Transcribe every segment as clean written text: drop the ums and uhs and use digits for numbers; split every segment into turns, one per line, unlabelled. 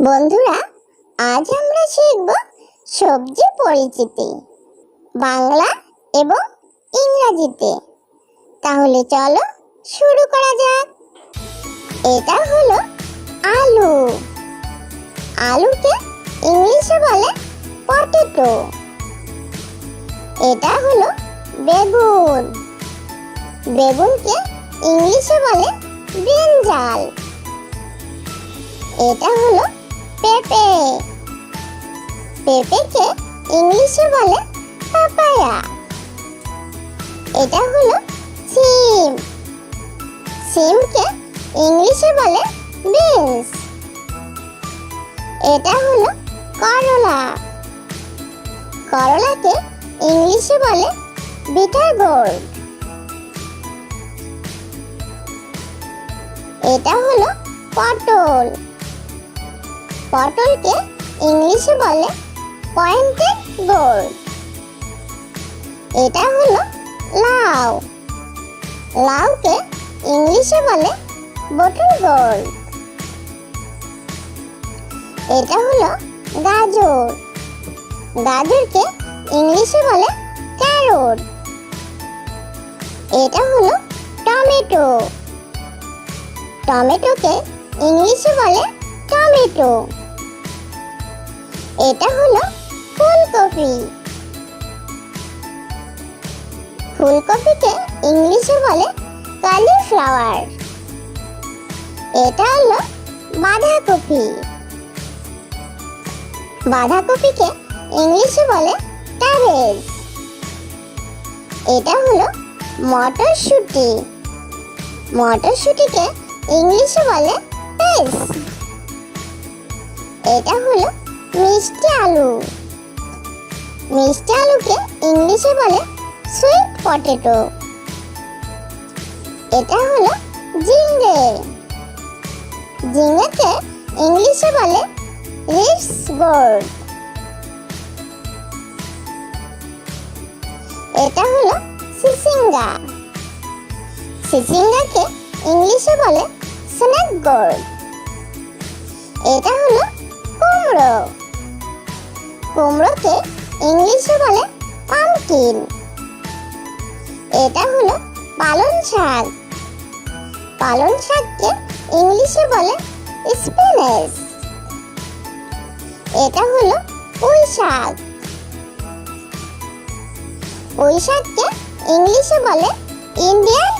বন্ধুরা, আজ আমরা শিখব সবজি পরিচিতি বাংলা এবং ইংরেজিতে। তাহলে চলো শুরু করা যাক। এটা হলো আলু। আলুকে ইংলিশে বলে পটেটো। এটা হলো বেগুন। বেগুনকে ইংলিশে বলে ব্রিঞ্জাল। এটা হলো পেঁপে। পেঁপেকে ইংলিশে বলে পাপায়া। এটা হলো সিম। সিমকে ইংলিশে বলে বিনস। এটা হলো করলা। করলাকে ইংলিশে বলে বিটার গোর্ড। এটা হলো পটল। পটলকে ইংলিশে বলে পয়েন্টেড গোর্ড। এটা হলো লাউ। লাউকে ইংলিশে বলে বটল গোর্ড। এটা হলো গাজর। গাজরকে ইংলিশে বলে ক্যারট। এটা হলো টমেটো। টমেটোকে ইংলিশে বলে টমেটো। এটা হলো ফুলকপি। ফুলকপিকে ইংলিশে বলে কলিফ্লাওয়ার। এটা হলো বাঁধাকপি। বাঁধাকপিকে ইংলিশে বলে ক্যাবেজ। এটা হলো মটরশুঁটি। মটরশুঁটিকে ইংলিশে বলে পেস। এটা হলো মিষ্টি আলু। মিষ্টি আলুকে ইংলিশে বলে সুইট পটেটো। এটা হলো ঝিঙে। ঝিঙেকে ইংলিশে বলে লিভস গোর্ড। এটা হলো চিচিঙ্গা। চিচিঙ্গাকে ইংলিশে বলে স্নেক গোর্ড। এটা হলো কুমড়ো। কুমড়োকে ইংলিশে বলে পামকিন। এটা হলো পালং শাক। পালং শাককে ইংলিশে বলে স্পিনাচ। এটা হলো পুঁই শাক। পুঁই শাককে ইংলিশে বলে ইন্ডিয়ান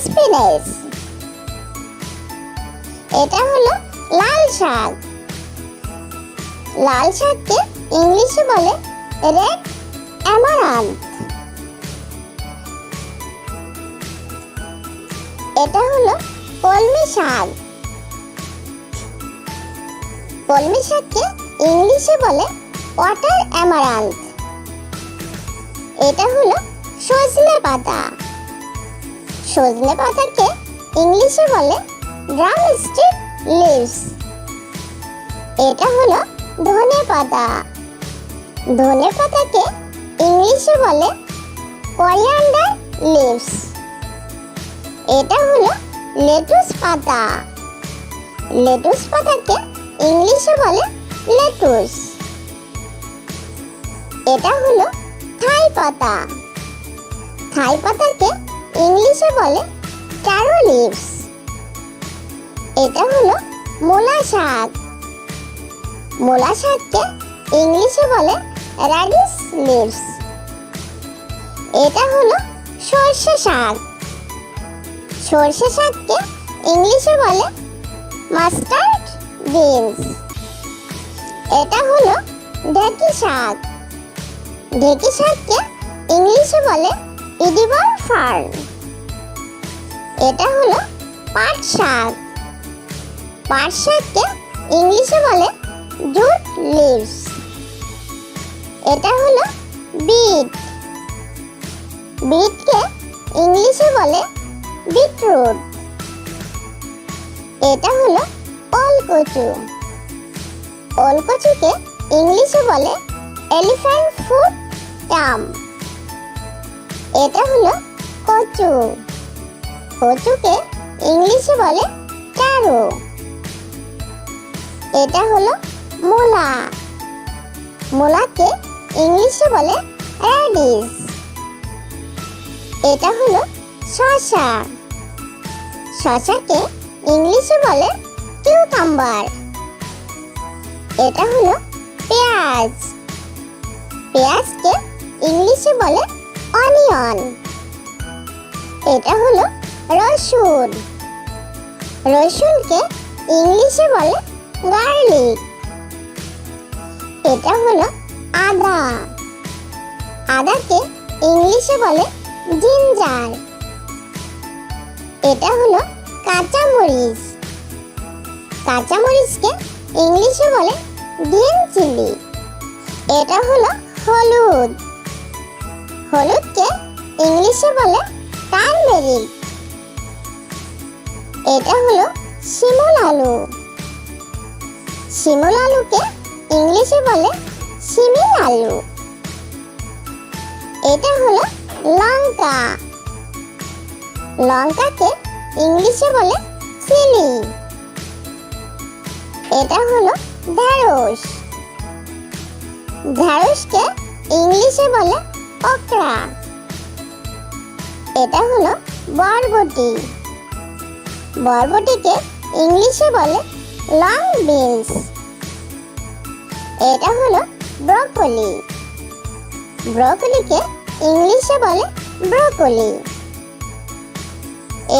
স্পিনাচ। এটা হলো লাল শাক। লাল শাককে ইংলিশে বলে রেড অ্যামারান্থ। এটা হলো কলমি শাক। কলমি শাককে ইংলিশে বলে ওয়াটার অ্যামারান্থ। এটা হলো সজনে পাতা। সজনে পাতাকে ইংলিশে বলে ড্রামস্টিক লিভস। এটা হলো ধনে পাতা। ধনে পাতাকে ইংলিশে বলে কোরিয়ান্ডার লিভস। এটা হলো লেটুস পাতা। লেটুস পাতাকে ইংলিশে বলে লেটুস। এটা হলো থাই পাতা। থাই পাতাকে ইংলিশে বলে ট্যারো লিভস। এটা হলো মূলা শাক। মূলা শাককে ইংলিশে বলে র্যাডিশ লিভস। এটা হলো সর্ষে শাক। সর্ষে শাককে ইংলিশে বলে মাস্টার্ড বিনস। এটা হলো ঢেঁকি শাক। ঢেঁকি শাককে ইংলিশে বলে এডিবল ফার্ন। এটা হলো পাট শাক। পাট শাককে ইংলিশে বলে জুট লিভস। এটা হলো বিট। বিটকে ইংলিশে বলে বিটরুট। এটা হলো ওলকচু। ওলকচুকে ইংলিশে বলে এলিফ্যান্ট ফুট টাম। এটা হলো কচু। কচুকে ইংলিশে বলে ট্যারো। এটা হলো মূলা। মূলাকে ইংলিশে বলে র্যাডিশ। এটা হলো শসা। শসাকে ইংলিশে বলে কিউকাম্বার। এটা হলো পেঁয়াজ। পেঁয়াজকে ইংলিশে বলে অনিয়ন। এটা হলো রসুন। রসুনকে ইংলিশে বলে গার্লিক। এটা হলো আদা। আদাকে ইংলিশে বলে জিঞ্জার। এটা হলো কাঁচামরিচ। কাঁচামরিচকে ইংলিশে বলে গ্রিন চিলি। এটা হলো হলুদ। হলুদকে ইংলিশে বলে টারমেরিক। এটা হলো শিমুল আলু। শিমুল আলুকে ইংলিশে বলে শিমিল আলু। এটা হলো লঙ্কা। লঙ্কাকে ইংলিশে বলে চিলি। এটা হলো ঢেঁড়স। ঢেঁড়সকে ইংলিশে বলে okra। এটা হলো বরবটি। বরবটিকে ইংলিশে বলে লং বিনস। এটা হলো ব্রকলি। ব্রকলিকে ইংলিশে বলে ব্রকলি।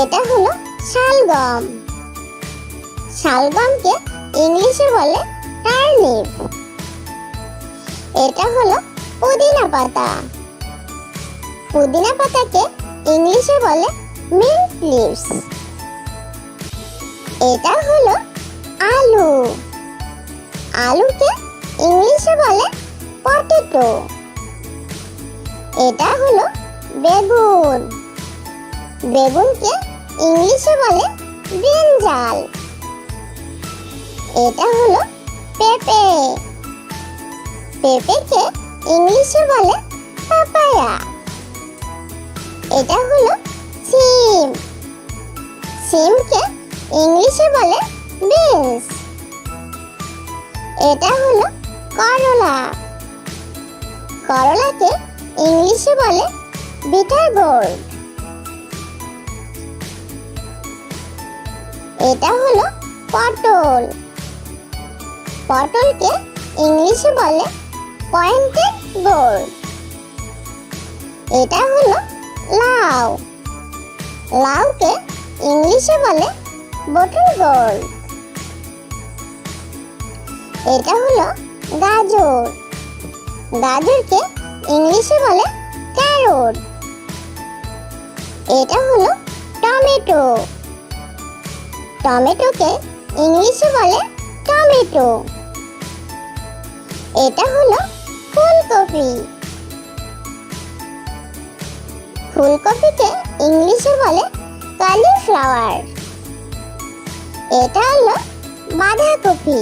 এটা হলো শালগম। শালগমকে ইংলিশে বলে টার্নিপ। এটা হলো পুদিনা পাতা। পুদিনা পাতাকে ইংলিশে বলে মিন্ট লিভস। এটা হলো আলু। আলুকে ইংলিশে বলে পটেটো। এটা হলো বেগুন। বেগুনকে ইংলিশে বলে ব্রিঞ্জাল। এটা হলো পেঁপে। পেঁপেকে ইংলিশে বলে পাপায়া। এটা হলো সিম। সিমকে ইংলিশে বলে বিনস। এটা হলো করলা। করলাকে ইংলিশে বলে বিটার গোর্ড। এটা হলো পটল। পটলকে ইংলিশে বলে পয়েন্টেড গোর্ড। এটা হলো লাউ। লাউকে ইংলিশে বলে বটল গোর্ড। এটা হলো গাজর। গাজরকে ইংলিশে বলে ক্যারট। এটা হলো টমেটো। টমেটোকে ইংলিশে বলে টমেটো। এটা হলো ফুলকপি। ফুলকপিকে ইংলিশে বলে কলিফ্লাওয়ার। এটা হলো বাঁধাকপি।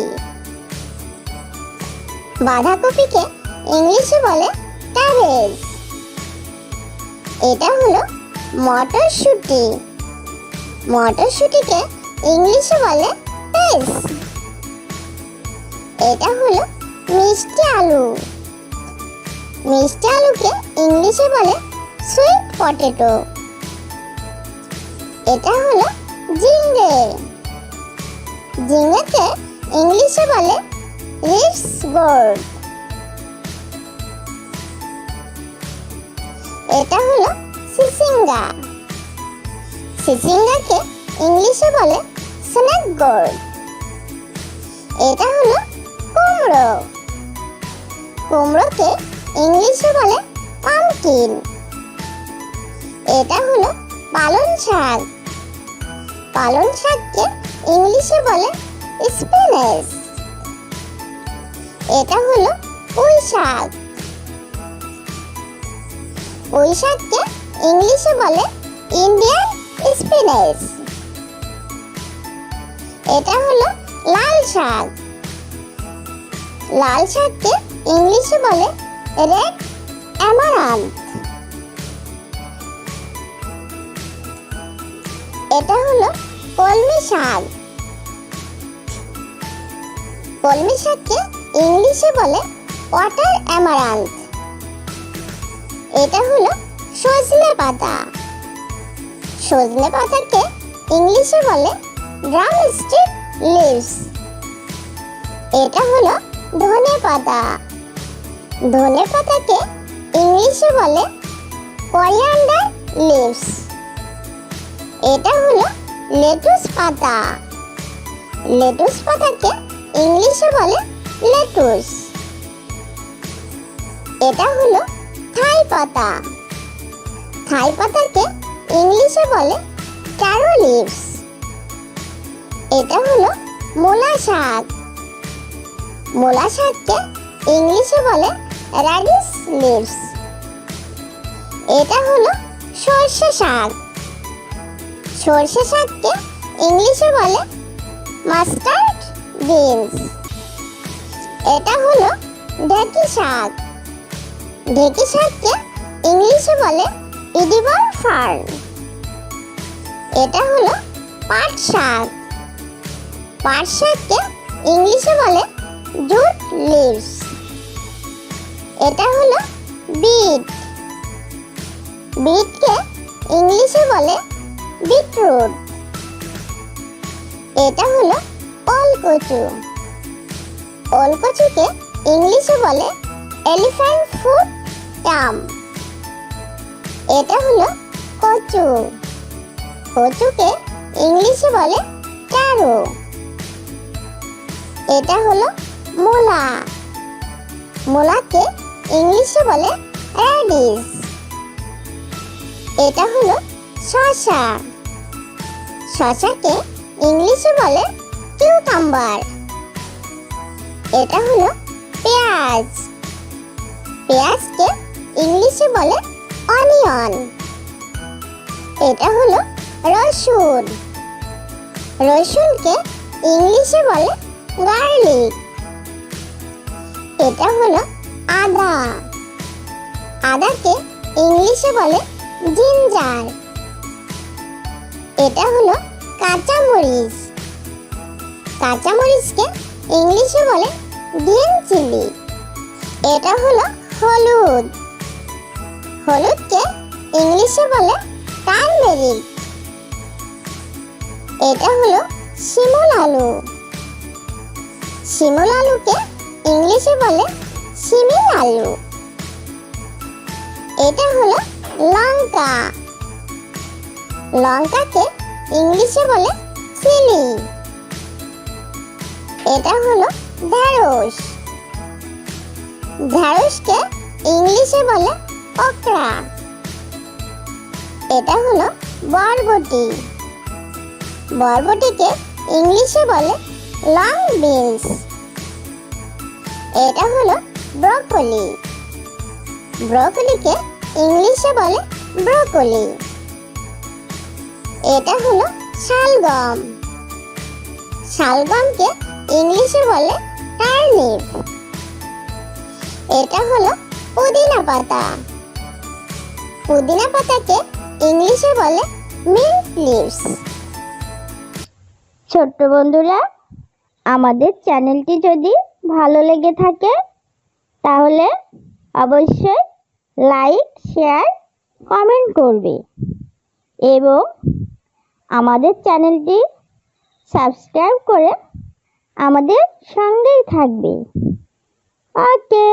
বাঁধাকপিকে ইংলিশে বলে ক্যাবেজ। এটা হলো মটরশুঁটি। মটরশুঁটিকে ইংলিশে বলে পেস। এটা হলো মিষ্টি আলু। মিষ্টি আলুকে ইংলিশে বলে সুইট পটেটো। এটা হলো ঝিঙ্গে। ঝিঙ্গেকে ইংলিশে বলে রিপস গোর্ড। এটা হলো চিচিঙ্গা। চিচিঙ্গাকে ইংলিশে বলে স্নেক গোর্ড। এটা হলো কুমড়ো। কুমড়োকে ইংলিশে বলে পামকিন। এটা হলো পালং শাক। পালং শাককে ইংলিশে বলে স্পিনাচ। এটা হলো পুঁই শাক। পুঁই শাককে ইংলিশে বলে ইন্ডিয়ান স্পিনাচ। এটা হলো লাল শাক। লাল শাককে ইংলিশে বলে রেড অ্যামারান্থ। এটা হলো কলমি শাক। কলমি শাককে ইংলিশে বলে ওয়াটার অ্যামারান্থ। এটা হলো সজনে পাতা। সজনে পাতাকে ইংলিশে বলে ড্রামস্টিক লিভস। এটা হলো ধনে পাতা। ধনে পাতাকে ইংলিশে বলে কোরিয়ান্ডার লিভস। এটা হলো লেটুস পাতা। লেটুস পাতাকে ইংলিশে বলে লেটুস। এটা হলো থাই পাতা। থাই পাতাকে ইংলিশে বলে ট্যারো লিভস। এটা হলো মূলা শাক। মূলা শাককে ইংলিশে বলে র্যাডিশ লিভস। এটা হলো সর্ষে শাক। সর্ষে শাককে ইংলিশে বলে মাস্টার্ড বিনস। এটা হলো ঢেঁকি শাক। ঢেঁকি শাককে ইংলিশে বলে এডিবল ফার্ন। এটা হলো পাট শাক। পাট শাককে ইংলিশে বলে জুট লিভস। এটা হলো বিট। বিটকে ইংলিশে বলে বিটরুট। এটা হলো ওলকচু। ওলকচুকে ইংলিশে বলে এলিফ্যান্ট ফুট টাম। এটা হলো কচু। কচুকে ইংলিশে বলে ট্যারো। এটা হলো মূলা। মূলাকে ইংলিশে বলে র্যাডিশ। এটা হলো শসা। শসাকে ইংলিশে বলে কিউকাম্বার। এটা হলো পেঁয়াজ। পেঁয়াজকে ইংলিশে বলে অনিয়ন। এটা হলো রসুন। রসুনকে ইংলিশে বলে গার্লিক। এটা হলো আদা। আদাকে ইংলিশে বলে জিঞ্জার। এটা হলো কাঁচামরিচ। কাঁচামরিচকে ইংলিশে বলে গ্রিন চিলি। এটা হলো হলুদ। হলুদকে ইংলিশে বলে টারমেরিক। এটা হলো শিমুল আলু। শিমুল আলুকে ইংলিশে বলে শিমিল আলু। এটা হলো লঙ্কা। লঙ্কাকে ইংলিশে বলে চিলি। এটা হলো ঢেঁড়স। ঢেঁড়সকে ইংলিশে বলে okra। এটা হলো বরবটি। বরবটিকে ইংলিশে বলে লং বিনস। এটা হলো ব্রকলি। ব্রকলিকে ইংলিশে বলে ব্রকলি। এটা হলো শালগম। শালগমকে ইংলিশে বলে টার্নিপ। এটা হলো পুদিনা পাতা। পুদিনা পাতাকে ইংলিশে বলে মিন্ট লিভস।
ছোট্ট বন্ধুরা, আমাদের চ্যানেলটি যদি ভালো লেগে থাকে তাহলে অবশ্যই লাইক, শেয়ার, কমেন্ট করবে এবং আমাদের চ্যানেলটি সাবস্ক্রাইব করে আমাদের সঙ্গেই থাকবে। ওকে।